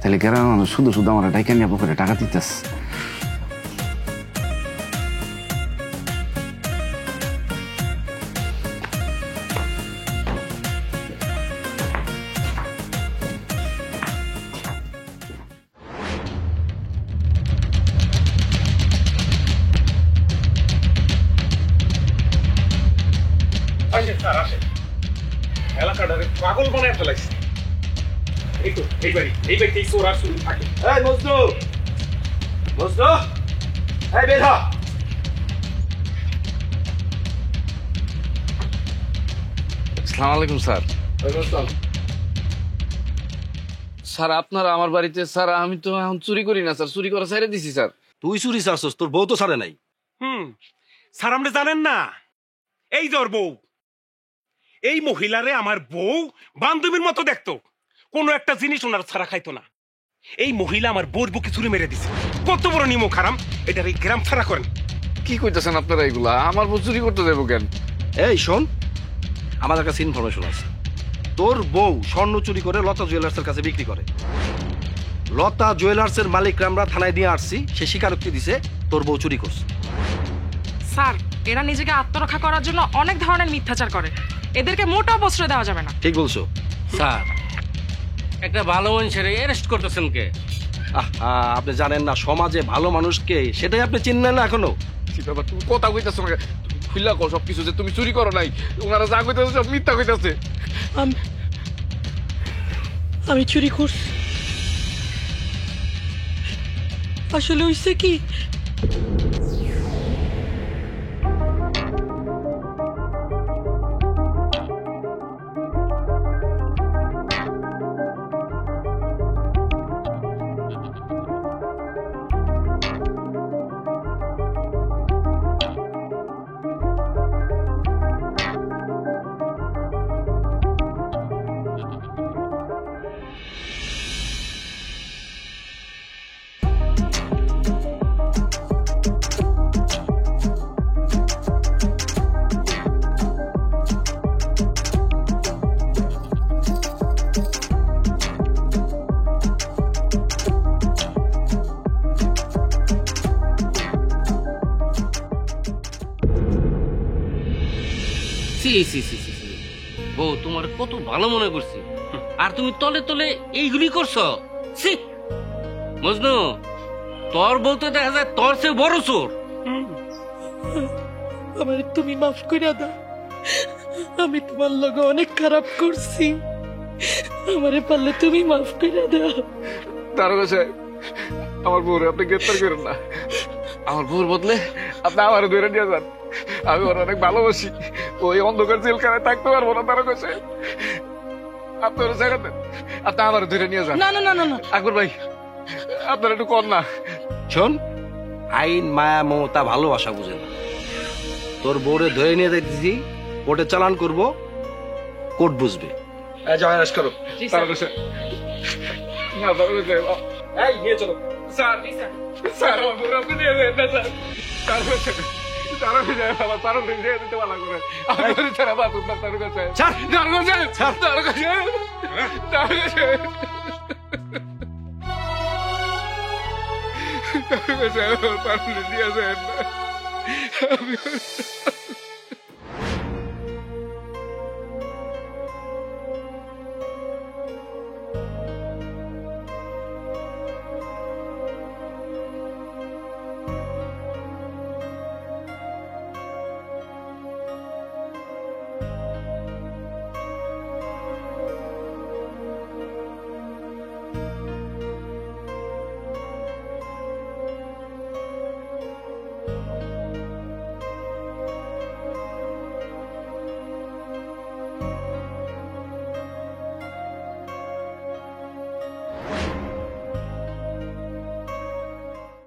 তাহলে গ্রামের মানুষ শুধু শুধু আমার ডাইকা নিয়ে পকেটে টাকা দিতেস। এলাকাটারে পাগল বানায় ফেলাইছে। এই তো এই বাড়ি চোর আর চুরি থাকে। এই মজনু, মজনু, এই বের হ। আসসালামু আলাইকুম স্যার। স্যার আপনারা আমার বাড়িতে, স্যার আমি তো এখন চুরি করি না স্যার, চুরি করা ছেড়ে দিছি স্যার। তুই চুরি চাচ্ছস, তোর বউ তো ছাড়ে নাই। স্যার আপনি জানেন না, এই তোর বউ, এই মহিলারে আমার বউ বান্ধবীর মতো দেখতো, কোনো একটা জিনিস ওনার ছাড়া খাইতো না। এই মহিলা আমার বউর বুকে চুরি মেরে দিছে। কত বড় নিমক হারাম, এটার এই গ্রাম ছাড়া করেন। কি কইতেছেন আপনারা এগুলা? আমার বউ চুরি করতে দেবো কেন? এই শোন, আমাদের কাছে ইনফরমেশন আছে, তোর বউ স্বর্ণ চুরি করে লতা জুয়েলার্সের কাছে বিক্রি করে। লতা জুয়েলার্সের মালিক আমরা থানায় দিয়ে আসছি, সে স্বীকারোক্তি দিছে তোর বউ চুরি করছে। স্যার এরা নিজেকে আত্মরক্ষা করার জন্য অনেক ধরনের মিথ্যাচার করে, এদেরকে মোটেও প্রশ্রয় দেওয়া যাবে না। ঠিক বলছো স্যার। একটা ভালো মানুষের অ্যারেস্ট করতেছেন কে? আপনি জানেন না সমাজে ভালো মানুষকে, সেটাই আপনি চিনলেন না এখনো। তুমি কথা কইতেছো না, খুললা কো সবকিছু যে তুমি চুরি করো নাই। ওনারা যা কইতেছে সব মিথ্যা কইতেছে। আমি চুরি করছি, আসলে হইছে কি, বউ তোমার কত ভালো মনে করছি, আর তুমি তলে তলে এইগুলি করছো। মজনু, তোর বউ তো দেখা যায় তোর চেয়ে বড় চোর। আমার তুমি মাফ করে দাও, আমি তোমার লগে অনেক খারাপ করছি, আমারে পারলে তুমি মাফ করে দাও। দারোগা সাহেব, আমার বউরে আপনি গ্রেফতার করেন না। আমার বউর বদলে আপনি আমার ধরে নিয়ে যান, আমি ওর অনেক ভালোবাসি, ওই অন্ধকার জেলখানায় থাকতে পারবো না তারা কাছে, আপনি ওরা জায়গা দেন, আপনি আমার ধরে নিয়ে যান। না না না না না আকবর ভাই আপনার একটু কর না। শোন, আইন মায়া মমতা ভালোবাসা বুঝে না। তোর বউরে ধরে নিয়ে যাইতেছি, কোর্টে চালান করব, কোর্ট বুঝবে। যাও অ্যারেস্ট করো। তারা কাছে না, তারা কাছে এই নিয়ে চলো। স্যার স্যার আমার বউরে আপনি নিয়ে যান না স্যার, তার কাছে তারা কাছে আমার তারা নিয়ে যেতে ভালো করে, আমি তারা বাতুক না তার কাছে, স্যার তার কাছে তার কাছে তার কাছে তার কাছে তারা নিয়ে যান না।